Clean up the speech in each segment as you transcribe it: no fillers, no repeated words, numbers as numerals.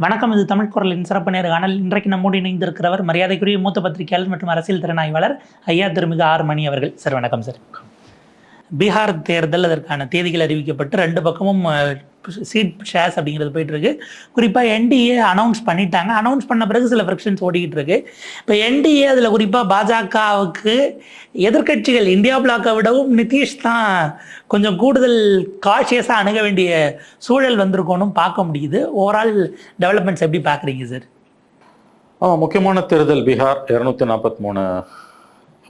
வணக்கம். இது தமிழ் குரலின் சிறப்பு நேர்காணல். இன்றைக்கு நம்மோடு இணைந்திருக்கிறவர் மரியாதைக்குரிய மூத்த பத்திரிகையாளர் மற்றும் அரசியல் திறனாய்வாளர் ஐயா திருமிகு ஆர் மணி அவர்கள். சார் வணக்கம். சார், பீகார் தேர்தல் அதற்கான தேதிகள் அறிவிக்கப்பட்டு ரெண்டு பக்கமும் சீட் ஷேர்ஸ் அப்படிங்கிறது போயிட்டு இருக்கு. குறிப்பாக என்டிஏ அனௌன்ஸ் பண்ணிட்டாங்க. அனௌன்ஸ் பண்ண பிறகு சில ஃப்ரிக்ஷன்ஸ் ஓடிக்கிட்டு இருக்கு. இப்போ என்டிஏ அதில் குறிப்பாக பாஜகவுக்கு எதிர்கட்சிகள் இந்தியா பிளாக்கை விடவும் நிதிஷ் தான் கொஞ்சம் கூடுதல் காஷியஸாக அணுக வேண்டிய சூழல் வந்திருக்கணும் பார்க்க முடியுது. ஓவரால் டெவலப்மெண்ட்ஸ் எப்படி பார்க்குறீங்க சார்? முக்கியமான தேர்தல் பீகார். 243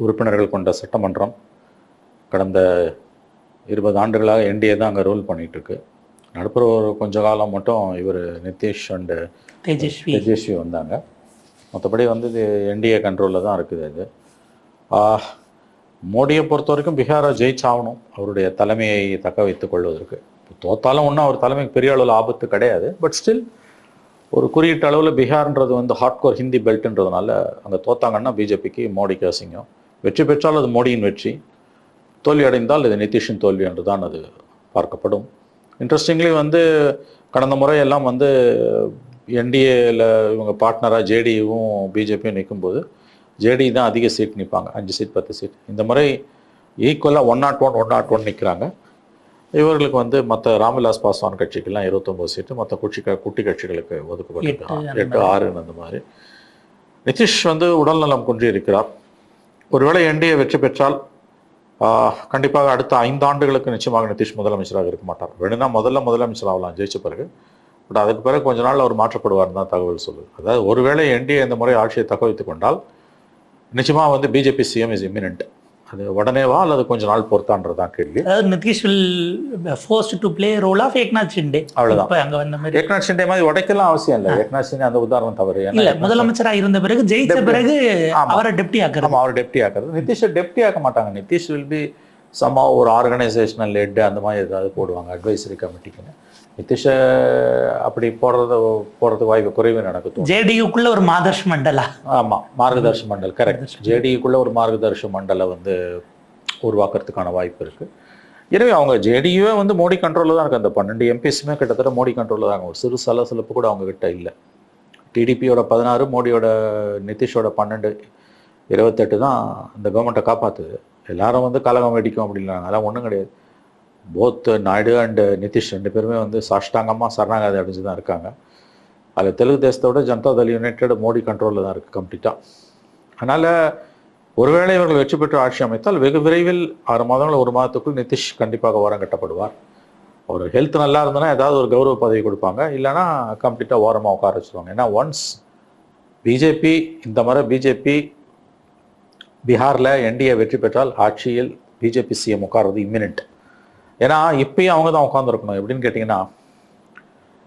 உறுப்பினர்கள் கொண்ட சட்டமன்றம். கடந்த 20 ஆண்டுகளாக என்டிஏ தான் அங்கே ரூல் பண்ணிட்டு இருக்கு. நடுப்புற ஒரு கொஞ்ச காலம் மட்டும் இவர் நிதிஷ் அண்டு தேஜஸ்வி வந்தாங்க. மற்றபடி வந்து இது என்டிஏ கண்ட்ரோலில் தான் இருக்குது. இது மோடியை பொறுத்த வரைக்கும் பீகாரை ஜெயிச்சாகணும் அவருடைய தலைமையை தக்க வைத்துக் கொள்வதற்கு. தோத்தாலும் ஒன்றும் அவர் தலைமைக்கு பெரிய அளவில் ஆபத்து கிடையாது. பட் ஸ்டில் ஒரு குறியீட்டு அளவில் பீகார்ன்றது வந்து ஹார்ட்கோர் ஹிந்தி பெல்ட்ன்றதுனால அங்கே தோத்தாங்கன்னா பிஜேபிக்கு மோடிக்கு அசிங்கம். வெற்றி பெற்றால் அது மோடியின் வெற்றி, தோல்வி அடைந்தால் இது நிதிஷின் தோல்வி என்று தான் அது பார்க்கப்படும். இன்ட்ரெஸ்டிங்லி வந்து கடந்த முறையெல்லாம் வந்து என்டிஏல இவங்க பார்ட்னராக ஜேடியும் பிஜேபியும் நிற்கும்போது ஜேடி தான் அதிக சீட் நிற்பாங்க, 5 சீட் 10 சீட். இந்த முறை ஈக்குவலாக 101 நிற்கிறாங்க. இவர்களுக்கு வந்து மற்ற ராம்விலாஸ் பாஸ்வான் கட்சிக்கெல்லாம் 29 சீட்டு, மற்ற குட்டி கட்சிகளுக்கு ஒதுக்கப்பட்டிருக்காங்க 8, 6 அந்த மாதிரி. நிதிஷ் வந்து உடல்நலம் குன்றி இருக்கிறார். ஒருவேளை என்டிஏ வெற்றி பெற்றால் கண்டிப்பாக அடுத்த 5 ஆண்டுகளுக்கு நிச்சயமாக நிதிஷ் முதலமைச்சராக இருக்க மாட்டார். வேணும்னா முதலமைச்சர் ஆகலாம் ஜெயிச்ச பிறகு. பட் அதுக்கு பிறகு கொஞ்ச நாள் அவர் மாற்றப்படுவார்னு தான் தகவல் சொல்லுது. அதாவது ஒருவேளை என்டிஏ இந்த முறை ஆட்சியை தக்க வைத்துக் கொண்டால் நிச்சயமாக வந்து பிஜேபி சிஎம் இஸ் இம்மினன்ட். அது உடனேவா அல்லது கொஞ்ச நாள் பொறுத்தான்றதான் கேள்வி. அதாவது Nitish will forced to play role of Eknath Shinde. அவ்வளவுதான். அங்க வந்த மாதிரி ஏக்நாத் ஷிண்டே மாதிரி உடைக்கலாம் அவசியம் இல்லை. ஏக்நாத் ஷிண்டே அந்த உதாரணம் தவறு. இல்ல, முதலமைச்சராக இருந்த பிறகு ஜெயிச்ச பிறகு அவரை டெப்டி ஆக்குறது. அவர் டெப்டி ஆக்குறது. நிதிஷை டெப்டி ஆக்க மாட்டாங்க. நிதிஷ் வில் பி சம்மா ஒரு ஆர்கனைசேஷனல் ஹெட் அந்த மாதிரி ஏதாவது போடுவாங்க அட்வைசரி கமிட்டிக்குன்னு. நிதிஷை அப்படி போடுறதுக்கு வாய்ப்பு குறைவு நடக்குது. ஜேடியுக்குள்ள ஒரு மார்கதர்ஷ மண்டலா. ஆமாம், மார்கதர்ஷ மண்டல் கரெக்ட். ஜேடியுக்குள்ள ஒரு மார்கதர்ஷ மண்டலை வந்து உருவாக்குறதுக்கான வாய்ப்பு இருக்குது. எனவே அவங்க ஜேடியுவே வந்து மோடி கண்ட்ரோலில் தான் இருக்குது. அந்த 12 எம்பிஸுமே கிட்டத்தட்ட மோடி கண்ட்ரோலில் தான். ஒரு சிறு சலசலப்பு கூட அவங்க கிட்ட இல்லை. டிடிபியோட 16, மோடியோட நிதிஷோட 12, 28 தான் இந்த கவர்மெண்ட்டை காப்பாற்றுது. எல்லாரும் வந்து கலகம் வெடிக்கும் அப்படின்னாங்க. அதெல்லாம் ஒன்றும் கிடையாது. போத் நாயுடு அண்ட் நிதிஷ் 2 பேருமே வந்து சாஷ்டாங்கமாக சரணாகதி அடைஞ்சு தான் இருக்காங்க. அதில் தெலுங்கு தேசத்தோட ஜனதாதள் யுனைடெட் மோடி கண்ட்ரோலில் தான் இருக்குது கம்ப்ளீட்டாக. அதனால் ஒருவேளை இவர்கள் வெற்றி பெற்று ஆட்சி அமைத்தால் வெகு விரைவில் 6 மாதங்கள் 1 மாதத்துக்குள் நிதிஷ் கண்டிப்பாக ஓரம் கட்டப்படுவார். அவர் ஹெல்த் நல்லா இருந்ததுன்னா ஏதாவது ஒரு கௌரவ பதவி கொடுப்பாங்க, இல்லைனா கம்ப்ளீட்டாக ஓரமாக உட்கார வச்சுருவாங்க. ஏன்னா ஒன்ஸ் பிஜேபி இந்த முறை பிஜேபி பீகாரில் என்டிஏ வெற்றி பெற்றால் ஆட்சியில் பிஜேபி சிஎம் உட்கார்றது இம்மினன்ட். ஏன்னா இப்பயும் அவங்க தான் உட்காந்துருக்கணும். எப்படின்னு கேட்டிங்கன்னா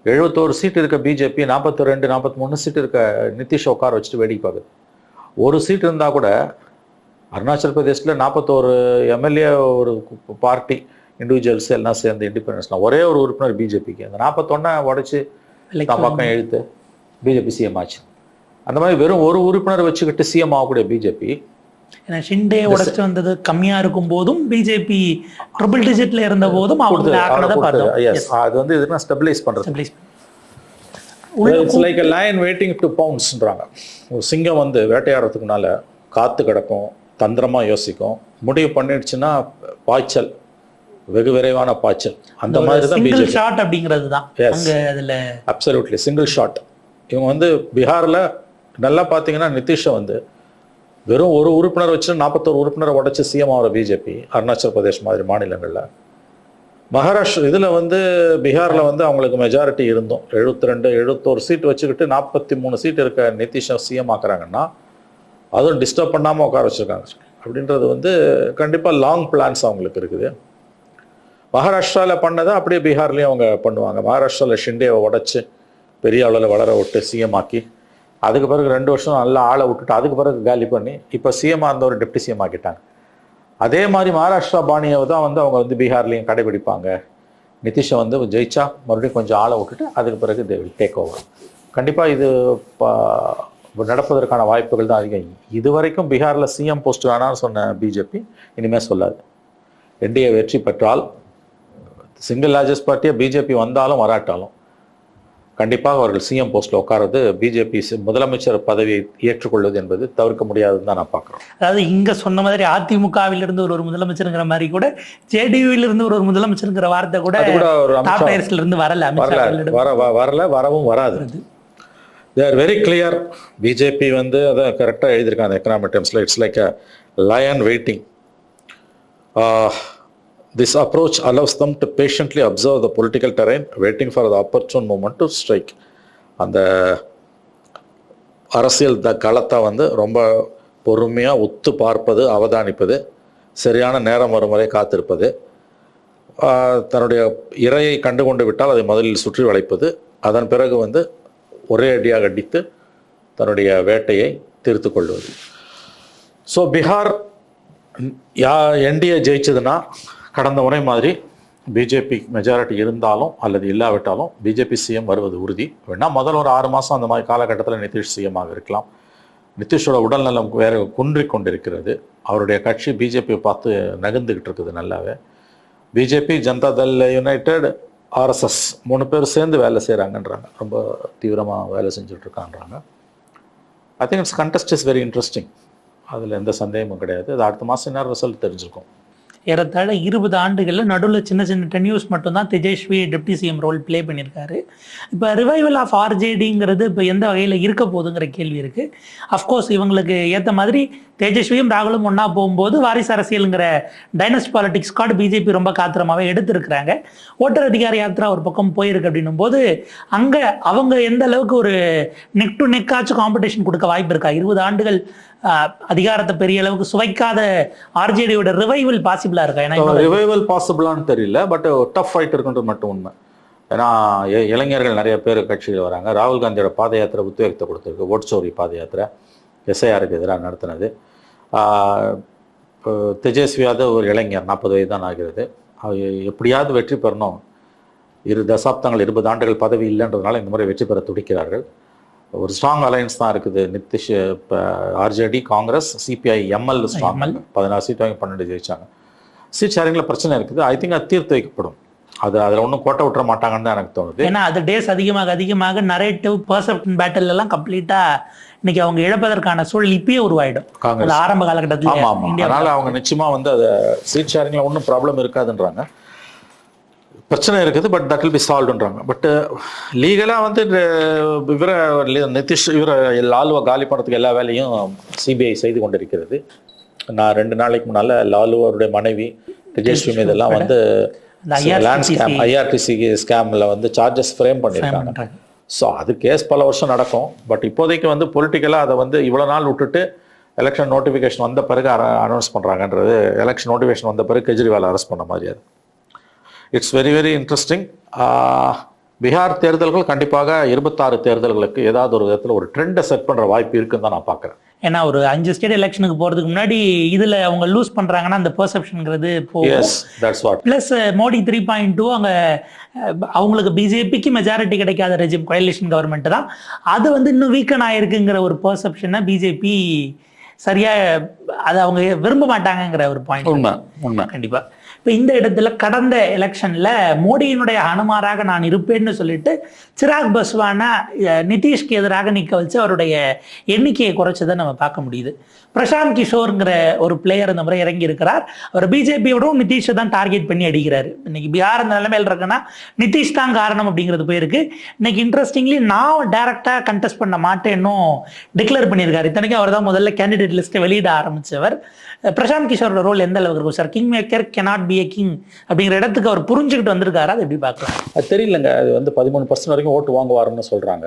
71 சீட் இருக்க பிஜேபி 42, 43 சீட் இருக்க நிதிஷை உட்கார வச்சுட்டு வேடிக்கை பார்க்குது. ஒரு சீட் இருந்தால் கூட அருணாச்சல் பிரதேசில் 41 எம்எல்ஏ ஒரு பார்ட்டி இண்டிவிஜுவல்ஸ் எல்லாம் சேர்ந்து இண்டிபெண்டன்ஸ்லாம் ஒரே ஒரு உறுப்பினர் பிஜேபிக்கு. அந்த 41 உடைச்சு தான் பக்கம் எழுத்து பிஜேபி சிஎம் ஆச்சு. அந்த மாதிரி வெறும் ஒரு உறுப்பினர் வச்சுக்கிட்டு சிஎம் ஆகக்கூடிய பிஜேபி, ஏன்னா ஷிண்டே உடைச்சு வந்தது கம்மியா இருக்கும் போதும் பிஜேபி ட்ரிபிள் டிஜிட்ல இருந்த போதும் அது வந்து எதுனா ஸ்டெபிலைஸ் பண்றது. It's like a lion waiting to pounceன்றாங்க. ஒரு சிங்கம் வந்து வேட்டையாடுறதுக்குனால காத்து கிடக்கும், தந்திரமா யோசிக்கும், முடிவு பண்ணிடுச்சுன்னா பாய்ச்சல், வெகு விரைவான பாய்ச்சல். அந்த மாதிரி தான் சிங்கிள் ஷாட் அப்படிங்கிறது தான் அங்க அதுல அப்சல்யூட்லி சிங்கிள் ஷாட். இவங்க வந்து பீகார்ல நல்லா பார்த்தீங்கன்னா நிதிஷை வந்து வெறும் ஒரு உறுப்பினர் வச்சு 41 உறுப்பினரை உடைச்சு சிஎம் ஆகிற பிஜேபி அருணாச்சல் பிரதேஷ் மாதிரி மாநிலங்களில். மகாராஷ்டிரா இதில் வந்து பீகாரில் வந்து அவங்களுக்கு மெஜாரிட்டி இருந்தோம் 72, 71 சீட் வச்சுக்கிட்டு 43 சீட் இருக்க நிதிஷை சிஎம் ஆக்குறாங்கன்னா அதுவும் டிஸ்டர்ப் பண்ணாமல் உட்கார வச்சுருக்காங்க. அப்படின்றது வந்து கண்டிப்பாக லாங் பிளான்ஸ் அவங்களுக்கு இருக்குது. மகாராஷ்டிராவில் பண்ணதை அப்படியே பீகார்லேயும் அவங்க பண்ணுவாங்க. மகாராஷ்டிராவில் ஷிண்டேவை உடைச்சு பெரிய அளவில் வளர விட்டு சிஎம் ஆக்கி அதுக்கு பிறகு 2 வருஷம் நல்லா ஆளை விட்டுட்டு அதுக்கு பிறகு காலி பண்ணி இப்போ சிஎம்மாக இருந்த ஒரு டெப்டி சிஎம் ஆக்கிட்டாங்க. அதே மாதிரி மகாராஷ்டிரா பாணியை தான் வந்து அவங்க வந்து பீகார்லேயும் கடைபிடிப்பாங்க. நிதிஷை வந்து ஜெயிச்சா மறுபடியும் கொஞ்சம் ஆளை விட்டுட்டு அதுக்கு பிறகு தே வில் டேக் ஓவர். கண்டிப்பாக இது நடப்பதற்கான வாய்ப்புகள் தான் அதிகம். இது வரைக்கும் பீகாரில் சிஎம் போஸ்ட் வேணாம்னு சொன்ன பிஜேபி இனிமேல் சொல்லாது. என்டிஏ வெற்றி பெற்றால் சிங்கிள் லார்ஜஸ்ட் பார்ட்டியாக பிஜேபி வந்தாலும் வராட்டாலும் கண்டிப்பாக அவர்கள் சிஎம் போஸ்ட்டில் உட்கார்றது பிஜேபி முதலமைச்சர் பதவியை ஏற்றுக்கொள்வது என்பது தவிர்க்க முடியாதுன்னு தான் நான் பார்க்குறேன். அதாவது இங்க சொன்ன மாதிரி அதிமுகவிலிருந்து ஒரு முதலமைச்சருங்கிற மாதிரி கூட ஜேடியூவிலிருந்து ஒரு முதலமைச்சருங்கிற வார்த்தை கூட டாப் டயர்ஸ்ல இருந்து வரவும் வராது. They are very clear. BJP வந்து அதை கரெக்டாக எழுதியிருக்காங்க எக்கனாமிக் டேர்ம்ஸில். It's like a lion waiting. This approach allows them to patiently observe the political terrain, waiting for the opportune moment to strike. அந்த அரசியல் களத்தை வந்து ரொம்ப பொறுமையாக உத்து பார்ப்பது, அவதானிப்பது, சரியான நேரம் வரும் வரை காத்திருப்பது, தன்னுடைய இரையை கண்டுகொண்டு விட்டால் அதை முதலில் சுற்றி வளைப்பது, அதன் பிறகு வந்து ஒரே அடியாக அடித்து தன்னுடைய வேட்டையை தீர்த்து கொள்வது. ஸோ பீகார் என்டிஏ ஜெயிச்சதுன்னா கடந்த முறை மாதிரி பிஜேபி மெஜாரிட்டி இருந்தாலும் அல்லது இல்லாவிட்டாலும் பிஜேபி சிஎம் வருவது உறுதி. வேணா முதல் ஒரு 6 மாதம் அந்த மாதிரி காலகட்டத்தில் நிதிஷ் சிஎம்மாக இருக்கலாம். நிதிஷோட உடல்நலம் வேறு குன்றிக் கொண்டிருக்கிறது. அவருடைய கட்சி பிஜேபியை பார்த்து நகர்ந்துக்கிட்டு இருக்குது நல்லாவே. BJP, Janata Dal United, RSS 3 பேர் சேர்ந்து வேலை செய்கிறாங்கன்றாங்க. ரொம்ப தீவிரமாக வேலை செஞ்சுட்ருக்கான்றாங்க. I think it's contest is very interesting. அதில் எந்த சந்தேகமும் கிடையாது. அது அடுத்த மாதம் என்ன ரிசல்ட் தெரிஞ்சிருக்கும். ஏறத்தாழ 20 ஆண்டுகளில் நடுவில் சின்ன சின்ன டென்யூஸ் மட்டும்தான் Tejashwi deputy CM role play பண்ணியிருக்காரு. இப்போ ரிவைவல் ஆஃப் ஆர்ஜேடிங்கிறது இப்போ எந்த வகையில் இருக்க போகுதுங்கிற கேள்வி இருக்குது. அஃப்கோர்ஸ் இவங்களுக்கு ஏற்ற மாதிரி தேஜஸ்வியும் ராகுலும் ஒன்றா போகும்போது வாரிசு அரசியலுங்கிற டைனஸ்ட் பாலிடிக்ஸ் கார்டு பிஜேபி ரொம்ப காத்திரமாகவே எடுத்திருக்கிறாங்க. ஓட்டர் அதிகார யாத்திரா ஒரு பக்கம் போயிருக்கு அப்படின்னும் போது அங்கே அவங்க எந்த அளவுக்கு ஒரு நெக் டு நெக்காச்சும் காம்படிஷன் கொடுக்க வாய்ப்பு இருக்கா? 20 ஆண்டுகள் அதிகாரத்தை பெரிய அளவுக்கு சுவைக்காத ஆர்ஜேடியோட ரிவைவல் பாசிபிளா இருக்கா? ஏன்னா ரிவைவல் பாசிபிளான்னு தெரியல, பட் டஃப் ஃபைட் இருக்குன்றது மட்டும் உண்மை. ஏன்னா இளைஞர்கள் நிறைய பேர் கட்சியில் வராங்க. ராகுல் காந்தியோட பாத யாத்திரை உத்வேகத்தை கொடுத்துருக்கு. ஓட் சோரி பாத யாத்திரை எஸ்ஐஆருக்கு எதிராக நடத்தினது. தேஜஸ்வியாவது ஒரு இளைஞர், 40 வயது தான் ஆகிறது. எப்படியாவது வெற்றி பெறணும். 2 தசாப்தங்கள் 20 ஆண்டுகள் பதவி இல்லைன்றதுனால இந்த முறை வெற்றி பெற துடிக்கிறார்கள். ஒரு ஸ்ட்ராங் அலையன்ஸ் தான் இருக்குது. நிதிஷ், ஆர்ஜேடி, காங்கிரஸ், சிபிஐ, எம்எல் ஸ்ட்ராங். 16 சீட் வாங்கி 12 ஜெயிச்சாங்க. சீட் ஷேரிங்கில் பிரச்சனை இருக்குது. ஐ திங்க் அது தீர்த்து வைக்கப்படும். அதில் ஒன்றும் கோட்டை விட்டுற மாட்டாங்கன்னு தான் எனக்கு தோணுது. ஏன்னா அது டேஸ் அதிகமாக நரேட்டிவ் பர்செப்ஷன் பேட்டில் எல்லாம் கம்ப்ளீட்டாக இன்னைக்கு அவங்க இழப்பதற்கான சூழல் இப்பயே உருவாயிடும் காங்கிரஸ் ஆரம்ப காலகட்டத்தில். அதனால அவங்க நிச்சயமாக வந்து அதை சீட் ஷேரிங்கில் ஒன்றும் ப்ராப்ளம் இருக்காதுன்றாங்க. பிரச்சனை இருக்குது, பட் தட் வில் பி சால்வ்ன்றாங்க. பட் லீகலாக வந்து நிதிஷ் லாலுவை காலி பண்ணுறதுக்கு எல்லா வேலையும் சிபிஐ செய்து கொண்டிருக்கிறது. நான் 2 நாளைக்கு முன்னால் லாலு அவருடைய மனைவி தேஜஸ்வி மீதெல்லாம் வந்து ஐஆர்டிசி ஸ்கேமில் வந்து சார்ஜஸ் ஃப்ரேம் பண்ணியிருக்காங்க. ஸோ அது கேஸ் பல வருஷம் நடக்கும். பட் இப்போதைக்கு வந்து பொலிட்டிக்கலாக அதை வந்து இவ்வளோ நாள் விட்டுட்டு எலெக்ஷன் நோட்டிஃபிகேஷன் வந்த பிறகு அனௌன்ஸ் பண்ணுறாங்கன்றது, எலெக்ஷன் நோட்டிஃபிகேஷன் வந்த பிறகு கெஜ்ரிவால் அரெஸ்ட் பண்ண மாதிரி. அது it's very very interesting. Bihar தேர்தல்கள் கண்டிப்பாக 26 தேர்தல்களுக்கு ஏதாவது ஒரு விதத்தில் ஒரு ட்ரெண்டை செட் பண்ணுற வாய்ப்பு இருக்குன்னு தான் நான் பார்க்குறேன். ஏன்னா ஒரு 5 ஸ்டேட் எலெக்ஷனுக்கு போகிறதுக்கு முன்னாடி இதில் அவங்க லூஸ் பண்ணுறாங்கன்னா அந்த பெர்செப்ஷனுங்கிறது போகும். ப்ளஸ் மோடி 3.2 அங்கே அவங்களுக்கு பிஜேபிக்கு மெஜாரிட்டி கிடைக்காத ரெஜிம் கோயலிஷன் கவர்மெண்ட் தான். அது வந்து இன்னும் வீக்கன் ஆயிருக்குங்கிற ஒரு பெர்செப்ஷனை பிஜேபி சரியாக அதை அவங்க விரும்ப மாட்டாங்கங்கிற ஒரு பாயிண்ட். உண்மை கண்டிப்பாக. இப்போ இந்த இடத்துல கடந்த எலெக்ஷனில் மோடியினுடைய அனுமாராக நான் இருப்பேன்னு சொல்லிட்டு சிராக் பஸ்வானை நிதிஷ்க்கு எதிராக நிற்க வச்சு அவருடைய எண்ணிக்கையை குறைச்சதை நம்ம பார்க்க முடியுது. பிரசாந்த் கிஷோருங்கிற ஒரு பிளேயர் இந்த முறை இறங்கி இருக்கிறார். அவர் பிஜேபியோடவும் நிதிஷை தான் டார்கெட் பண்ணி அடிக்கிறாரு. இன்னைக்கு பீகார் இந்த நிலைமையில் இருக்குன்னா நிதிஷ் தான் காரணம் அப்படிங்கிறது போயிருக்கு. இன்னைக்கு இன்ட்ரெஸ்டிங்லி நான் டைரக்டாக கண்டெஸ்ட் பண்ண மாட்டேன்னும் டிக்ளேர் பண்ணியிருக்காரு. இத்தனைக்கும் அவர் தான் முதல்ல கேண்டிடேட் லிஸ்ட்டை வெளியிட ஆரம்பித்தவர். பிரசாந்த் கிஷோரோட ரோல் எந்த அளவுக்கு இருக்கும் sir? King maker cannot be a king அப்படிங்கிற இடத்துக்கு அவர் புரிஞ்சுக்கிட்டு வந்திருக்காரு. அது எப்படி பார்க்கலாம்? அது தெரியலங்க. அது வந்து 13% வரைக்கும் ஓட்டு வாங்குவாருன்னு சொல்கிறாங்க.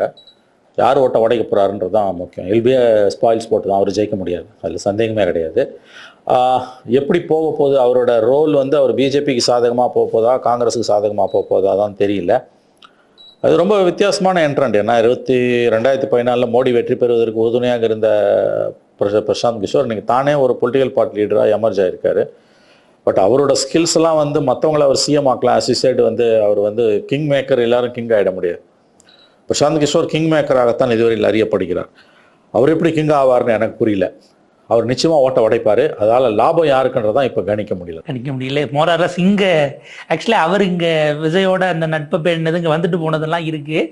யார் ஓட்டை உடைக்க போகிறாருன்றது தான் முக்கியம். எல்பிஏ ஸ்பாயில்ஸ் போட்டு தான் அவர் ஜெயிக்க முடியாது, அதில் சந்தேகமே கிடையாது. எப்படி போக போகுது அவரோட ரோல் வந்து அவர் பிஜேபிக்கு சாதகமாக போக போதா காங்கிரஸுக்கு சாதகமாக போக போதா தான் தெரியல. அது ரொம்ப வித்தியாசமான என்ட்ரண்ட். ஏன்னா 2014 மோடி வெற்றி பெறுவதற்கு உறுதுணையாக இருந்த பிரசாந்த் கிஷோர் இன்னைக்கு தானே ஒரு பொலிட்டிக்கல் பார்ட்டி லீடராக எமர்ஜ் ஆகிருக்காரு. பட் அவரோட ஸ்கில்ஸ் எல்லாம் வந்து மற்றவங்கள அவர் சிஎம் ஆக்கலாம். அசிசைடு வந்து அவர் வந்து கிங் மேக்கர், எல்லாரும் கிங் ஆகிட முடியாது. பிரசாந்த் கிஷோர் கிங் மேக்கராகத்தான் இதுவரையில் அறியப்படுகிறார். அவர் எப்படி கிங் ஆவார்னு எனக்கு புரியல. அவர் நிச்சயமாக ஓட்ட உடைப்பார். அதால் லாபம் யாருக்குன்றதான் இப்போ கணிக்க முடியல. மோராரஸ் இங்கே ஆக்சுவலி அவர் இங்கே விஜயோட அந்த நட்பை பேணது இங்கே வந்துட்டு போனதெல்லாம் இருக்குது.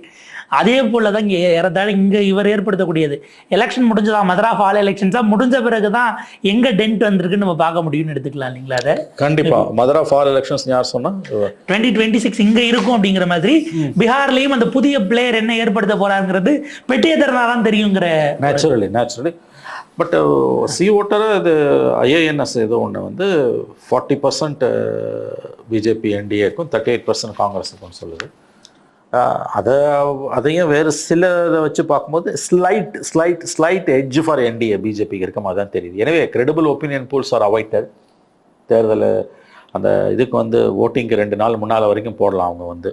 அதே போல தான் இங்கே ஏறத்தாழ இங்கே இவர் ஏற்படுத்தக்கூடியது எலெக்ஷன் முடிஞ்சதா மதரா ஃபால் எலெக்ஷன்ஸாக முடிஞ்ச பிறகு தான் எங்கே டென்ட் வந்திருக்குன்னு நம்ம பார்க்க முடியும்னு எடுத்துக்கலாம் இல்லைங்களா? அதை கண்டிப்பாக மதரா ஃபால் எலெக்ஷன்ஸ் யார் சொன்னால் 2026 இங்கே இருக்கும் அப்படிங்கிற மாதிரி பீகார்லேயும் அந்த புதிய பிளேயர் என்ன ஏற்படுத்த போறாங்கிறது பெட்டிய தரனாதான் தெரியுங்கிற நேச்சுரலி பட் சி ஓட்டரை இது ஐஏஎன்எஸ் ஏதோ ஒன்று வந்து 40% பிஜேபி என்டிஏக்கும் 38% காங்கிரஸுக்கும் சொல்லுது. அதையும் வேறு சில இதை வச்சு பார்க்கும்போது ஸ்லைட் எட்ஜ் ஃபார் என்டிஏ பிஜேபிக்கு இருக்க மாதிரி தான் தெரியுது. எனவே credible opinion polls are avoided. தேர்தல் அந்த இதுக்கு வந்து ஓட்டிங்க்கு 2 நாள் முன்னால் வரைக்கும் போடலாம். அவங்க வந்து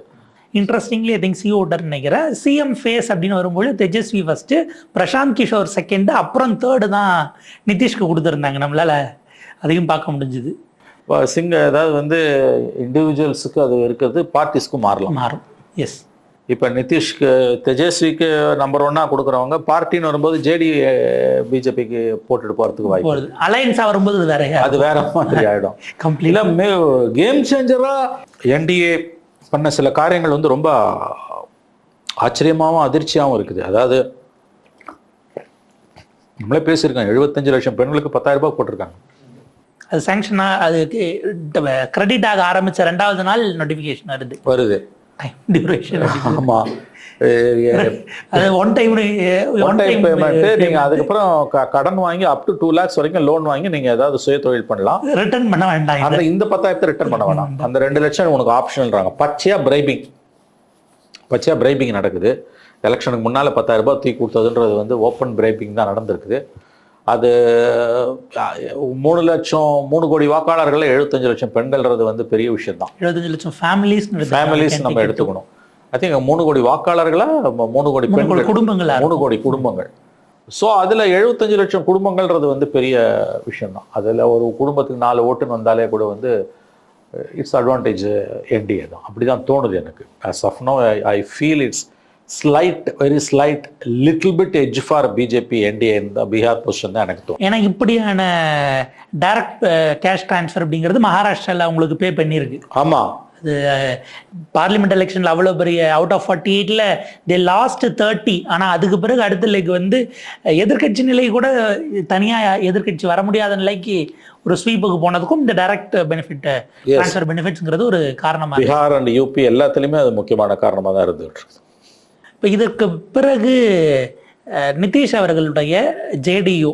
இன்ட்ரெஸ்டிங்லி ஐ திங்க் ஓட்டர் நினைக்கிறேன் சிஎம் ஃபேஸ் அப்படின்னு வரும்போது தேஜஸ்வி ஃபர்ஸ்ட், பிரசாந்த் கிஷோர் செகண்ட், அப்புறம் தேர்டு தான் நிதிஷ்க்கு கொடுத்துருந்தாங்க. நம்மளால அதையும் பார்க்க முடிஞ்சுது. அதாவது வந்து இண்டிவிஜுவல்ஸுக்கு அது இருக்கிறது, பார்ட்டிஸ்க்கும் மாறும். எஸ், இப்போ நிதிஷ்க்கு தேஜஸ்விக்கு நம்பர் 1 கொடுக்குறவங்க பார்ட்டின்னு வரும்போது ஜேடி பிஜேபிக்கு போட்டுட்டு போகிறதுக்கு வாய்ப்பு. அலையன்ஸாக வரும்போது அது வேற மாதிரி ஆகிடும். கம்ப்ளீட்டாக கேம் சேஞ்சராக என்டிஏ பண்ண சில காரியங்கள் வந்து ரொம்ப ஆச்சரியமாகவும் அதிர்ச்சியாகவும் இருக்குது. அதாவது நம்மளே பேசியிருக்காங்க, 75 லட்சம் பெண்களுக்கு 10,000 ரூபாய் போட்டிருக்காங்க. அது சாங்ஷனா அதுக்கு கிரெடிட் ஆக ஆரம்பிச்ச 2வது நாள் நோட்டிஃபிகேஷன் வருது. ஆமா, அது ஒன் டைம் பேமெண்ட். நீங்க அதுக்கப்புறம் கடன் வாங்கி அப் டு 2 lakhs வரைக்கும் லோன் வாங்கி நீங்க ஏதாவது சுய தொழில் பண்ணலாம். ரிட்டர்ன் பண்ண வேண்டாம். அந்த இந்த 10,000 ரிட்டர்ன் பண்ண வேண்டாம். அந்த 2 லட்சம் உனக்கு ஆப்ஷனல்றாங்க. பச்சையா பிரைபிங் நடக்குது. எலெக்ஷனுக்கு முன்னால 10,000 ரூபாய் தூக்கி கொடுத்ததுன்றது வந்து ஓப்பன் பிரைபிங் தான் நடந்திருக்குது. அது 3 கோடி வாக்காளர்கள் 75 லட்சம் பெண்கள்ன்றது வந்து பெரிய விஷயம் தான். 75 லட்சம் ஃபேமிலிஸ் நம்ம எடுத்துக்கணும். ஐ திங்க் 3 கோடி வாக்காளர்களா 3 கோடி பெண்கள் குடும்பங்கள், 3 கோடி குடும்பங்கள். ஸோ அதில் 75 லட்சம் குடும்பங்கள்ன்றது வந்து பெரிய விஷயம் தான். அதில் ஒரு குடும்பத்துக்கு 4 ஓட்டுன்னு வந்தாலே கூட வந்து இட்ஸ் அட்வான்டேஜ் என்டிஏ தான். அப்படி தான் தோணுது எனக்கு. As of now I feel it's very slight little bit edge for BJP NDA இந்த பீகார் பொசிஷன் தான் எனக்கு தோணும். ஏன்னா இப்படியான டைரக்ட் கேஷ் டிரான்ஸ்ஃபர் அப்படிங்கிறது மகாராஷ்டிராவில் அவங்களுக்கு பே பண்ணியிருக்கு. ஆமாம், அது பார்லிமெண்ட் எலெக்ஷனில் அவ்வளோ பெரிய அவுட் ஆஃப் 48ல் தே லாஸ்ட் 30. ஆனால் அதுக்கு பிறகு அடுத்த நிலைக்கு வந்து எதிர்கட்சி நிலை கூட தனியாக எதிர்கட்சி வர முடியாத நிலைக்கு ஒரு ஸ்வீப்புக்கு போனதுக்கும் இந்த டைரக்ட் பெனிஃபிட் ட்ரான்ஸ்ஃபர் பெனிஃபிட்ஸ்ங்கிறது ஒரு காரணமாக. பீகார் அண்ட் யூபி எல்லாத்துலேயுமே அது முக்கியமான காரணமாக தான் இருந்துட்டு. இப்போ இதற்கு பிறகு நிதிஷ் அவர்களுடைய ஜேடியு,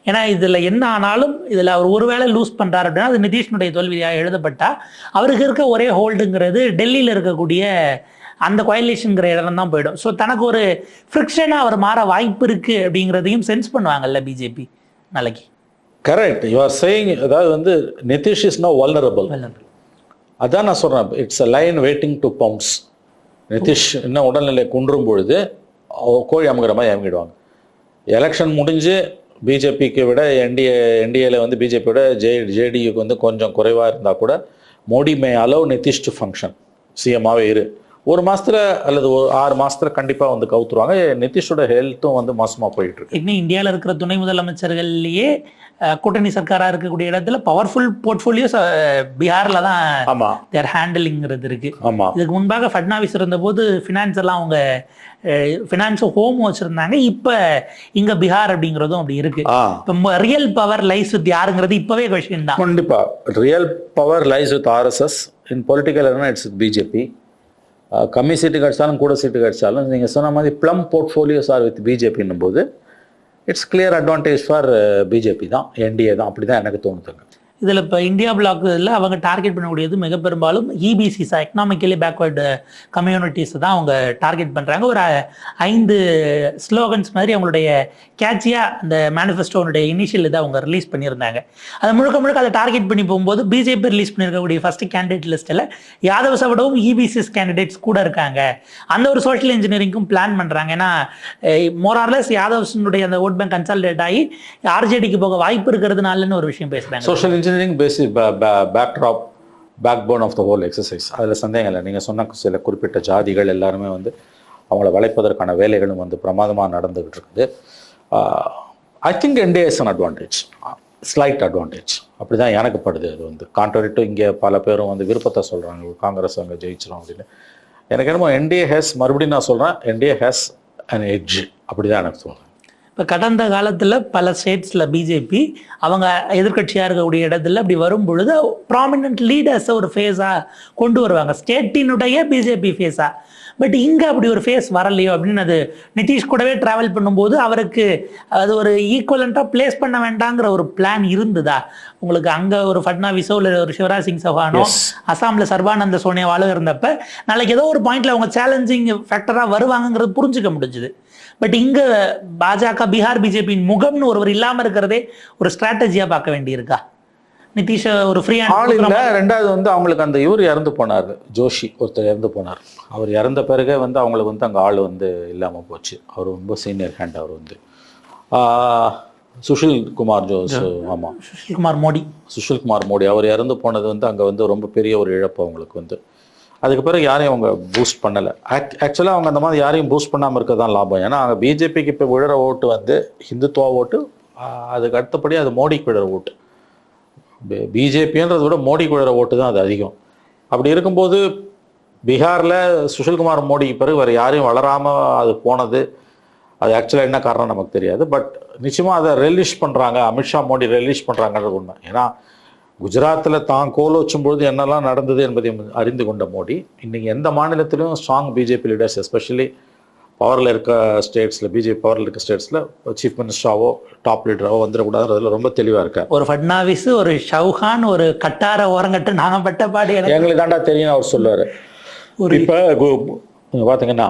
ஏன்னா இதில் என்ன ஆனாலும் இதில் அவர் ஒருவேளை லூஸ் பண்ணுறாரு அப்படின்னா அது நிதிஷ்னுடைய தோல்வியாக எழுதப்பட்டா அவருக்கு இருக்க ஒரே ஹோல்டுங்கிறது டெல்லியில் இருக்கக்கூடிய அந்த கோயலேஷன்ங்கிற இடம் தான் போயிடும். ஸோ தனக்கு ஒரு ஃப்ரிக்ஷனாக அவர் மாற வாய்ப்பு இருக்குது அப்படிங்கிறதையும் சென்ஸ் பண்ணுவாங்கல்ல பிஜேபி நாளைக்கு. Correct, you are saying. அதாவது வந்து நிதிஷ் இஸ் நோ வல்னரபிள். அதான் நான் சொல்கிறேன், it's a line waiting to bounce. Nitish இன்னும் உடல்நிலை குன்றும் பொழுது கோழி அமுகிற மாதிரி அமுகிடுவாங்க. எலெக்ஷன் முடிஞ்சு பிஜேபிக்கு விட என்டிஏல வந்து பிஜேபியோட ஜேடியுக்கு வந்து கொஞ்சம் குறைவாக இருந்தால் கூட மோடி மே அலோவ் நிதிஷ் டு ஃபங்க்ஷன். சிஎம்மாவே இரு, 1 மாதத்தில் அல்லது 6 மாதத்தில் கண்டிப்பாக வந்து கவுத்துருவாங்க. நிதிஷோட ஹெல்த்தும் வந்து மோசமாக போயிட்டு இருக்கு. இன்னும் இந்தியாவில் இருக்கிற துணை முதலமைச்சர்கள்லேயே கூட்டணி சர்க்காராக இருக்கக்கூடிய இடத்துல பவர்ஃபுல் போர்ட்ஃபோலியோஸ் பீகாரில் தான் தேர் ஹேண்டிலிங்கிறது இருக்கு. இதுக்கு முன்பாக ஃபட்னாவிஸ் இருந்தபோது ஃபினான்ஸ் எல்லாம் அவங்க ஃபினான்ஸும் ஹோம் வச்சுருந்தாங்க. இப்போ இங்கே பீகார் அப்படிங்கிறதும் அப்படி இருக்கு. இப்போ ரியல் பவர் லைஸ் வித் யாருங்கிறது இப்போவே கொஸ்டின் தான். கண்டிப்பாக real power lies with RSS. In political it's with BJP. கம்மி சீட்டு கிடைச்சாலும் கூட சீட்டு கிடைச்சாலும் நீங்கள் சொன்ன மாதிரி ப்ளம் போர்ட்ஃபோலியோஸ் ஆர் வித் பிஜேபின்னும் போது it's clear advantage for BJP தான், என்டிஏ தான். அப்படி தான் எனக்கு தோணுதுங்க. இதில் இப்போ இந்தியா பிளாக்கில் அவங்க டார்கெட் பண்ணக்கூடியது மிக பெரும்பாலும் இபிசிஸ், எக்கனாமிக்கலி பேக்வர்டு கம்யூனிட்டிஸ் தான் அவங்க டார்கெட் பண்ணுறாங்க. ஒரு 5 ஸ்லோகன்ஸ் மாதிரி அவங்களுடைய கேட்சியாக அந்த மேனிஃபெஸ்டோனுடைய இனிஷியல் இதை அவங்க ரிலீஸ் பண்ணியிருந்தாங்க. அதை முழுக்க அதை டார்கெட் பண்ணி போகும்போது பிஜேபி ரிலீஸ் பண்ணியிருக்கக்கூடிய ஃபர்ஸ்ட் கேண்டிடேட் லிஸ்ட்டில் யாதவ் சவடவும் இபிசிஸ் கேண்டிடேட்ஸ் கூட இருக்காங்க. அந்த ஒரு சோஷியல் இன்ஜினியரிங்கும் பிளான் பண்ணுறாங்க. ஏன்னா மோரார்லெஸ் யாதவ்ஸினுடைய அந்த ஓட் பேங்க் கன்சாலிடேட் ஆகி ஆர்ஜேடிக்கு போக வாய்ப்பு இருக்கிறதுனாலன்னு ஒரு விஷயம் பேசுகிறாங்க. Social engineering basic backdrop backbone of the whole exercise. அதில் சந்தேகம் இல்லை. நீங்கள் சொன்ன சில குறிப்பிட்ட ஜாதிகள் எல்லாருமே வந்து அவங்கள வளைப்பதற்கான வேலைகளும் வந்து பிரமாதமாக நடந்துக்கிட்டு இருக்குது. I think NDA is an advantage, slide advantage, அப்படிதான் எனக்கு படுது. அது வந்து கான்ட்ரரி டு இங்கே பல பேரும் வந்து விருப்பத்தை சொல்கிறாங்க காங்கிரஸ் அங்கே ஜெயிச்சிடும் அப்படின்னு. எனக்கு என்னமோ என்டிஏ ஹேஸ், மறுபடியும் நான் சொல்கிறேன், என்டிஏ ஹேஸ் அன் எட்ஜ், அப்படிதான் எனக்கு தோணுது. இப்போ கடந்த காலத்தில் பல ஸ்டேட்ஸில் பிஜேபி அவங்க எதிர்கட்சியாக இருக்கக்கூடிய இடத்துல அப்படி வரும் பொழுது ப்ராமினன்ட் லீடர்ஸை ஒரு ஃபேஸாக கொண்டு வருவாங்க, ஸ்டேட்டினுடைய பிஜேபி ஃபேஸாக. பட் இங்கே அப்படி ஒரு ஃபேஸ் வரலையோ அப்படின்னு அது நிதிஷ் கூடவே ட்ராவல் பண்ணும்போது அவருக்கு அது ஒரு ஈக்குவலண்ட்டாக பிளேஸ் பண்ண வேண்டாங்கிற ஒரு பிளான் இருந்ததா உங்களுக்கு? அங்கே ஒரு ஃபட்னாவிஸோ இல்லை ஒரு சிவராஜ் சிங் சௌஹானோ, அசாமில் சர்பானந்த சோனியாவாலும் இருந்தப்ப நாளைக்கு ஏதோ ஒரு பாயிண்ட்ல அவங்க சேலஞ்சிங் ஃபேக்டராக வருவாங்கங்கிறது புரிஞ்சுக்க முடிஞ்சுது. பட் இங்கே பாஜக பீகார் பிஜேபியின் முகம்னு ஒருவர் இல்லாமல் இருக்கிறதே ஒரு ஸ்ட்ராட்டஜியாக பார்க்க வேண்டியிருக்கா? நிதிஷ் ஒரு ஃப்ரீ ஆள் இல்லை. ரெண்டாவது வந்து அவங்களுக்கு அந்த இவர் இறந்து போனார், ஜோஷி ஒருத்தர் இறந்து போனார். அவர் இறந்த பிறகு வந்து அவங்களுக்கு வந்து அங்கே ஆள் வந்து இல்லாமல் போச்சு. அவர் ரொம்ப சீனியர் ஹேண்ட். அவர் வந்து சுஷில் குமார் ஆமாம், சுஷில் குமார் மோடி அவர் இறந்து போனது வந்து அங்கே வந்து ரொம்ப பெரிய ஒரு இழப்பு அவங்களுக்கு வந்து. அதுக்கு பிறகு யாரையும் அவங்க பூஸ்ட் பண்ணலை. ஆக்சுவலாக அவங்க அந்த மாதிரி யாரையும் பூஸ்ட் பண்ணாமல் இருக்க தான் லாபம். ஏன்னா அங்கே பிஜேபிக்கு இப்போ விழுற ஓட்டு வந்து ஹிந்துத்துவா ஓட்டு, அதுக்கு அடுத்தபடி அது மோடிக்கு விழுற ஓட்டு. பிஜேபின்றதை விட மோடிக்கு விழுற ஓட்டு தான் அது அதிகம். அப்படி இருக்கும்போது பீகாரில் சுஷில்குமார் மோடிக்கு பிறகு வேறு யாரையும் வளராமல் அது போனது, அது ஆக்சுவலாக என்ன காரணம் நமக்கு தெரியாது. பட் நிச்சயமாக அதை ரெலிஷ் பண்ணுறாங்க, அமித்ஷா மோடி ரெலிஷ் பண்ணுறாங்கன்றது உண்மை. ஏன்னா குஜராத்தில் தான் கோல் வச்சும்பொழுது என்னெல்லாம் நடந்தது என்பதை அறிந்து கொண்ட மோடி இன்றைக்கி எந்த மாநிலத்திலும் ஸ்ட்ராங் பிஜேபி லீடர்ஸ், எஸ்பெஷலி பவரில் இருக்க ஸ்டேட்ஸில், பிஜேபி பவரில் இருக்க ஸ்டேட்ஸில் சீஃப் மினிஸ்டராவோ டாப் லீடராவோ வந்துடக்கூடாதுன்றதுல ரொம்ப தெளிவாக இருக்கார். ஒரு ஃபட்னாவிஸ், ஒரு சௌஹான், ஒரு கட்டார ஓரங்கட்டு நாங்கள் பட்ட பாடி எங்களுக்கு தாண்டா தெரியும் அவர் சொல்லுவார். இப்போ பார்த்தீங்கன்னா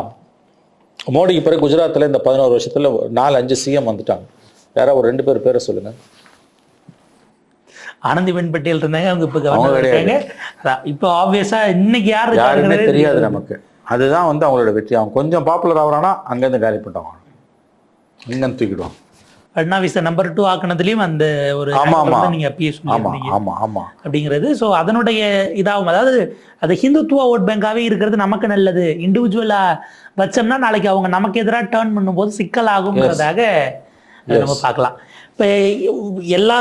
மோடிக்கு பிறகு குஜராத்தில் இந்த 11 வருஷத்தில் 4-5 சிஎம் வந்துட்டாங்க. யாராவது ஒரு 2 பேரை சொல்லுங்கள். ஆனந்திபென் பட்டேல் இருந்தாங்க, அவங்க இப்போ கவர்னர். இப்போ ஆப்வியஸா இன்னைக்கு யாருமே தெரியாது நமக்கு. அதுதான் வந்து அவங்களோட வெற்றி. அவங்க கொஞ்சம் பாப்புலர் ஆகுறானா அங்கேருந்து காலி பண்ணிட்டாங்க, இங்கேருந்து தூக்கிடுவாங்க. ஃபட்னாவிஸை நம்பர் 2 ஆக்குனதுலையும் அந்த ஒரு நீங்க அப்படிங்கிறது. ஸோ அதனுடைய இதாகும். அதாவது அது ஹிந்துத்துவா ஓட் பேங்காவே இருக்கிறது நமக்கு நல்லது. இண்டிவிஜுவலா வச்சோம்னா நாளைக்கு அவங்க நமக்கு எதிராக டேர்ன் பண்ணும்போது சிக்கலாகுங்கிறதாக நம்ம பார்க்கலாம். இப்போ எல்லா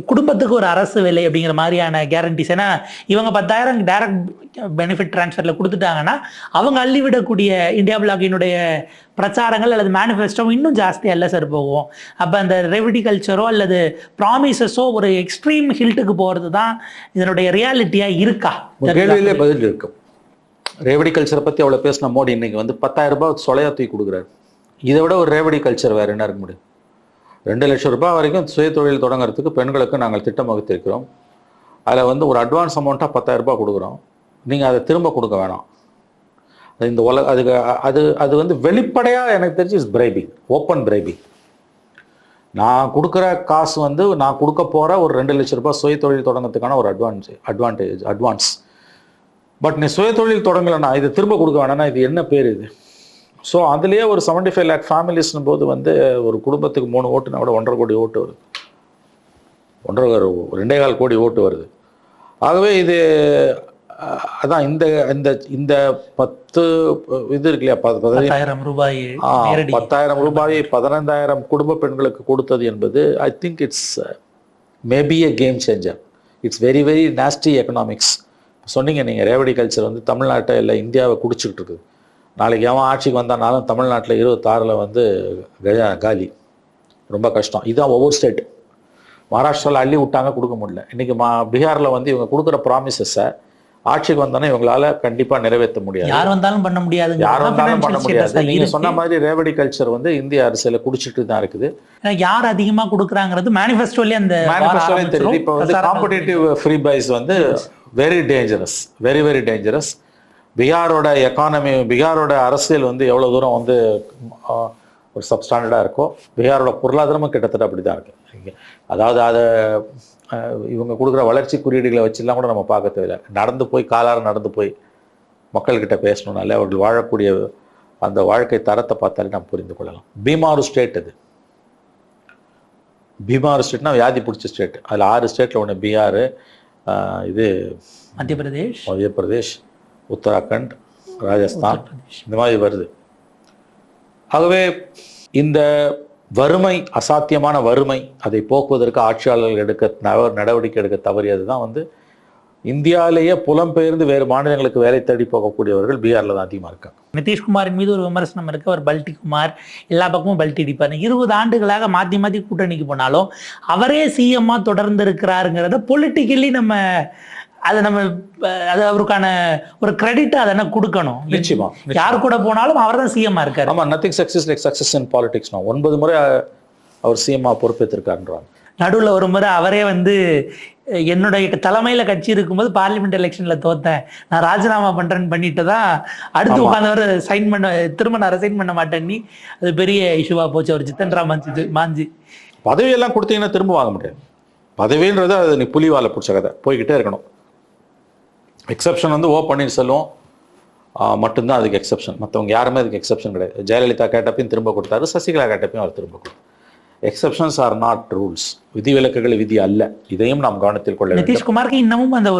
குடும்பத்துக்கும் ஒரு அரசு வேலை அப்படிங்கிற மாதிரியான கேரண்டிஸ். ஏன்னா இவங்க 10,000 டைரக்ட் பெனிஃபிட் டிரான்ஸ்ஃபரில் கொடுத்துட்டாங்கன்னா அவங்க அள்ளிவிடக்கூடிய இந்தியா பிளாக்கினுடைய பிரச்சாரங்கள் அல்லது மேனிஃபெஸ்டோ இன்னும் ஜாஸ்தியாக இல்லை சார் போகும். அப்போ அந்த ரெவடி கல்ச்சரோ அல்லது ப்ராமிசஸோ ஒரு எக்ஸ்ட்ரீம் ஹில்ட்டுக்கு போகிறது தான் இதனுடைய ரியாலிட்டியாக இருக்கா? கேள்வியிலே பதில் இருக்கும். ரேவடி கல்ச்சரை பற்றி அவ்வளோ பேசின மோடி இன்னைக்கு வந்து 10,000 ரூபாய் சொலையா தூக்கி கொடுக்குறாரு. இதை விட ஒரு ரேவடி கல்ச்சர் வேறு என்ன இருக்க முடியும்? 2 லட்சம் ரூபாய் வரைக்கும் சுய தொழில் தொடங்குறதுக்கு பெண்களுக்கு நாங்கள் திட்டம் வகுத்திருக்கிறோம். அதில் வந்து ஒரு அட்வான்ஸ் அமௌண்ட்டாக 10,000 ரூபாய் கொடுக்குறோம். நீங்கள் அதை திரும்ப கொடுக்க வேணாம். இந்த அதுக்கு அது வந்து வெளிப்படையாக எனக்கு தெரிஞ்சு இஸ் பிரைபிங், ஓப்பன் பிரைபிங். நான் கொடுக்குற காசு வந்து நான் கொடுக்க போகிற ஒரு 2 லட்சம் ரூபாய் சுய தொழில் தொடங்கிறதுக்கான ஒரு அட்வான்ஸ். பட் நீ சுய தொழில் தொடங்கலைன்னா இதை திரும்ப கொடுக்க வேணாம்னா இது என்ன பேர் இது? ஸோ அதுலேயே ஒரு 75 lakh ஃபேமிலிஸ்னும் போது வந்து ஒரு குடும்பத்துக்கு 3 ஓட்டுனா கூட 1.5 கோடி ஓட்டு வருது, 2.25 கோடி ஓட்டு வருது. ஆகவே இது அதான் இந்த இந்த இந்த 10 இது இருக்கு இல்லையா, 10,000 ரூபாய் 10,000 ரூபாய் 15,000 குடும்ப பெண்களுக்கு கொடுத்தது என்பது ஐ think it's maybe a game changer. It's very very nasty economics. சொன்னீங்க நீங்கள் ரேவடி கல்ச்சர் வந்து தமிழ்நாட்டை இல்லை இந்தியாவை குடிச்சிக்கிட்டு இருக்குது. நாளைக்கு எவன் ஆட்சிக்கு வந்தானாலும் தமிழ்நாட்டில் 26 வந்து காலி, ரொம்ப கஷ்டம். இதுதான் ஒவ்வொரு ஸ்டேட். மகாராஷ்டிராவில் அள்ளி விட்டாங்க, கொடுக்க முடியல. இன்றைக்கி பீகாரில் வந்து இவங்க கொடுக்குற ப்ராமிசஸை ஆட்சிக்கு வந்தானே இவங்களால கண்டிப்பாக நிறைவேற்ற முடியாது. யார் வந்தாலும் பண்ண முடியாது, யார் வந்தாலும் பண்ண முடியாது. நீங்கள் சொன்ன மாதிரி ரேவடி கல்ச்சர் வந்து இந்திய அரசியலில் குடிச்சிட்டு தான் இருக்குது. யார் அதிகமாக கொடுக்குறாங்கிறது மேனிஃபெஸ்டோலேயே தெரியுது. இப்போ வந்து காம்படிட்டிவ் ஃப்ரீ பைஸ் வந்து very dangerous, very very dangerous. பீகாரோட எக்கானமி, பீகாரோட அரசியல் வந்து எவ்வளோ தூரம் வந்து ஒரு சப்ஸ்டாண்டர்டாக இருக்கோ பீகாரோட பொருளாதாரமும் கிட்டத்தட்ட அப்படி தான் இருக்குது. அதாவது அதை இவங்க கொடுக்குற வளர்ச்சி குறியீடுகளை வச்சுலாம் கூட நம்ம பார்க்க தேவையில்லை. நடந்து போய் காலார நடந்து போய் மக்கள்கிட்ட பேசணுன்னாலே அவர்கள் வாழக்கூடிய அந்த வாழ்க்கை தரத்தை பார்த்தாலே நம்ம புரிந்து கொள்ளலாம். பீமாரு ஸ்டேட் இது. பீமாரு ஸ்டேட்னா வியாதி பிடிச்ச ஸ்டேட். அதில் 6 ஸ்டேட்டில் ஒன்று பீகார், இது மத்திய பிரதேஷ், உத்தராகண்ட், ராஜஸ்தான், இந்த மாதிரி வருது. ஆகவே இந்த வறுமை, அசாத்தியமான வறுமை, அதை போக்குவதற்கு ஆட்சியாளர்கள் நடவடிக்கை எடுக்க தவறியது தான் வந்து இந்தியாவிலேயே புலம்பெயர்ந்து வேறு மாநிலங்களுக்கு வேலை தேடி போகக்கூடியவர்கள் பீகார்ல தான் அதிகமாக இருக்காங்க. நிதிஷ்குமாரின் மீது ஒரு விமர்சனம் இருக்கு, அவர் பல்டி குமார், எல்லா பக்கமும் பல்டி அடிப்பார். 20 ஆண்டுகளாக மாற்றி மாற்றி கூட்டணிக்கு போனாலும் அவரே சிஎம்மா தொடர்ந்து இருக்கிறாருங்கிறத பொலிட்டிக்கலி நம்ம அது அவருக்கான ஒரு கிரெடிட் அதை கொடுக்கணும். நிச்சயமா யார் கூட போனாலும் அவர் தான் சிஎம்மா இருக்காரு. ஆமா, nothing success like success in politics. 9 முறை அவர் சிஎம்மா பொறுப்பேற்றிருக்காருன்றாங்க. நடுவில் ஒரு முறை அவரே வந்து என்னுடைய தலைமையில் கட்சி இருக்கும்போது பார்லிமெண்ட் எலெக்ஷனில் தோத்தேன், நான் ராஜினாமா பண்ணுறேன்னு பண்ணிட்டு தான் அடுத்து உட்காந்தவர் திரும்ப நான் ரிசைன் பண்ண மாட்டேன்னு அது பெரிய இஷ்யூவாக போச்சு. அவர் ஜித்தன் ராம் மாஞ்சி பதவியெல்லாம் கொடுத்தீங்கன்னா திரும்ப வாங்க முடியாது. பதவின்றது அது நீ புலிவாலை பிடிச்ச கதை, போய்கிட்டே இருக்கணும். எக்ஸப்ஷன் வந்து ஓ பன்னீர்செல்வம் மட்டும்தான் அதுக்கு எக்ஸப்ஷன், மற்றவங்க யாருமே அதுக்கு எக்ஸப்ஷன் கிடையாது. ஜெயலலிதா கேட்டப்பையும் திரும்ப கொடுத்தாரு, சசிகலா கேட்டப்பையும் அவர் திரும்ப கொடுத்தாரு. Exceptions R not rules. விதிவிலக்குகள் விதி அல்ல, இதையும் நாம் கவனத்தில் கொள்ள வேண்டும். நிதிஷ்குமாருக்கு இன்னமும் அந்த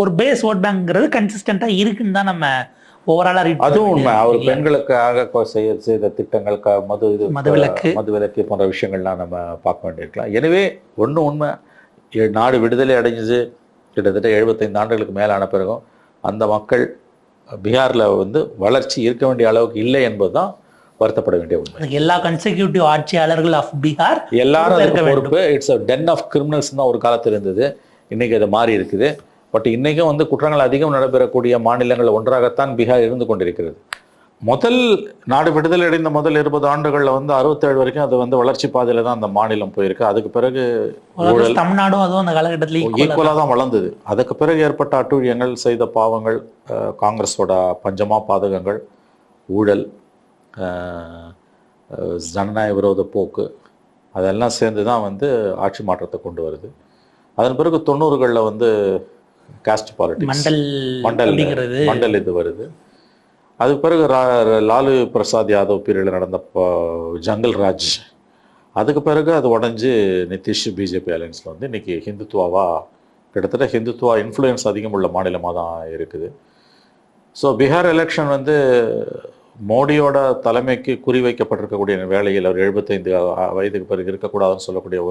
ஒரு பேஸ் ஓட் பேங்க்ங்கிறது கன்சிஸ்டண்டா இருக்குன்னு தான் நம்ம ஓவராலா அதுவும் உண்மை. அவர் பெண்களுக்காக செய்த திட்டங்கள், மதுவிலக்கு போன்ற விஷயங்கள்லாம் நம்ம பார்க்க வேண்டியிருக்கலாம். எனவே உண்மை, நாடு விடுதலை அடைஞ்சது கிட்டத்தட்ட 75 ஆண்டுகளுக்கு மேலான பிறகும் அந்த மக்கள் பீகார்ல வந்து வளர்ச்சி இருக்க வேண்டிய அளவுக்கு இல்லை என்பதுதான் வருத்தப்பட வேண்டிய உண்மை. எல்லா கன்செக்யூட்டிவ் ஆட்சியாளர்கள் ஆஃப் பீகார் எல்லாரும் பொறுப்பு. It's a den of criminals தான் ஒரு காலத்தில் இருந்தது, இன்னைக்கு அது மாறி இருக்குது. பட் இன்னைக்கும் வந்து குற்றங்கள் அதிகம் நடைபெறக்கூடிய மாநிலங்கள் ஒன்றாகத்தான் பீகார் இருந்து கொண்டிருக்கிறது. முதல் நாடு விடுதலை அடைந்த முதல் 20 ஆண்டுகள்ல வந்து 67 வரைக்கும் அது வந்து வளர்ச்சி பாதையில தான் அந்த மாநிலம் போயிருக்கு. அதுக்கு பிறகு தமிழ்நாடும் அதுவும் அந்த காலகட்டத்தில் ஈக்குவலா தான் வளர்ந்தது. அதுக்கு பிறகு ஏற்பட்ட அட்டூழியங்கள், செய்த பாவங்கள், காங்கிரஸோட பஞ்சமா பாதகங்கள், ஊழல், ஜனநாயக விரோத போக்கு, அதெல்லாம் சேர்ந்து தான் வந்து ஆட்சி மாற்றத்தை கொண்டு வருது. அதன் பிறகு 90களில் வந்து காஸ்ட் பாலிடிக்ஸ், மண்டல் இது வருது. அதுக்கு பிறகு லாலு பிரசாத் யாதவ் பீரியடில் நடந்த ஜங்கல் ராஜ், அதுக்கு பிறகு அது உடஞ்சி நிதிஷ் பிஜேபி அலையன்ஸில் வந்து இன்னைக்கு கிட்டத்தட்ட ஹிந்துத்துவா இன்ஃப்ளூயன்ஸ் அதிகம் உள்ள மாநிலமாக தான் இருக்குது. ஸோ பீகார் எலெக்ஷன் வந்து மோடியோட தலைமைக்கு குறிவைக்கப்பட்டிருக்கக்கூடிய வேளையில் அவர் 75 வயதுக்கு பிறகு இருக்கக்கூடாதுன்னு சொல்லக்கூடிய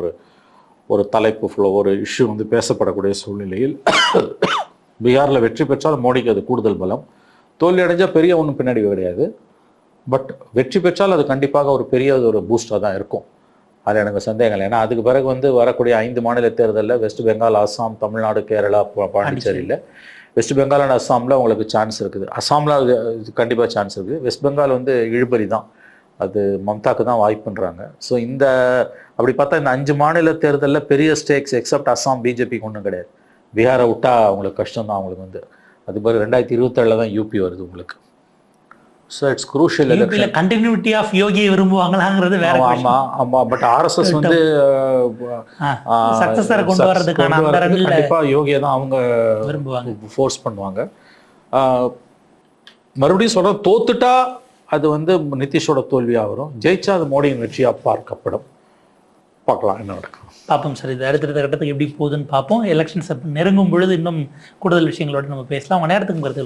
ஒரு தலைப்பு, ஒரு இஷ்யூ வந்து பேசப்படக்கூடிய சூழ்நிலையில் பீகாரில் வெற்றி பெற்றால் மோடிக்கு அது கூடுதல் பலம். தோல்வி அடைஞ்சால் பெரிய ஒன்றும் பின்னாடி கிடையாது. பட் வெற்றி பெற்றால் அது கண்டிப்பாக ஒரு பெரிய ஒரு பூஸ்டாக தான் இருக்கும், அது எனக்கு சந்தேகம் இல்லை. ஏன்னா அதுக்கு பிறகு வந்து வரக்கூடிய 5 மாநில தேர்தலில் வெஸ்ட் பெங்கால், அஸ்ஸாம், தமிழ்நாடு, கேரளா, பாண்டிச்சேரியில், வெஸ்ட் பெங்கால் அண்ட் அஸ்ஸாமில் உங்களுக்கு சான்ஸ் இருக்குது. அஸ்ஸாமில் கண்டிப்பாக சான்ஸ் இருக்குது. வெஸ்ட் பெங்கால் வந்து இழுபறி தான், அது மம்தாக்கு தான் வாய்ப்புன்றாங்க. ஸோ அப்படி பார்த்தா இந்த 5 மாநில தேர்தலில் பெரிய ஸ்டேக்ஸ் எக்ஸப்ட் அஸ்ஸாம் பிஜேபிக்கு ஒன்றும் கிடையாது. பீகாரை விட்டா அவங்களுக்கு கஷ்டம் தான். அவங்களுக்கு வந்து அது பிறகு 2027 தான் யூபி வருது உங்களுக்கு. So it's crucial election. Continuity of யோகியை விரும்புவாங்களாங்கிறது வேற. ஆமாம். பட் ஆர்எஸ்எஸ் வந்து சக்சஸரை கொண்டு வரதுக்கான கண்டிப்பாக யோகியை தான் அவங்க விரும்புவாங்க, ஃபோர்ஸ் பண்ணுவாங்க. மறுபடியும் சொல்கிறேன், தோத்துட்டா அது வந்து நிதிஷோட தோல்வியாக வரும், ஜெயிச்சா அது மோடியின் வெற்றியாக பார்க்கப்படும். பார்க்கலாம் என்ன நடக்கும். பார்ப்போம் சார். இது அடுத்தடுத்த கட்டத்துக்கு எப்படி போகுதுன்னு பார்ப்போம். எலெக்ஷன்ஸ் நெருங்கும் பொழுது இன்னும் கூடுதல் விஷயங்களோடு நம்ம பேசலாம். நேரத்துக்கு வருது.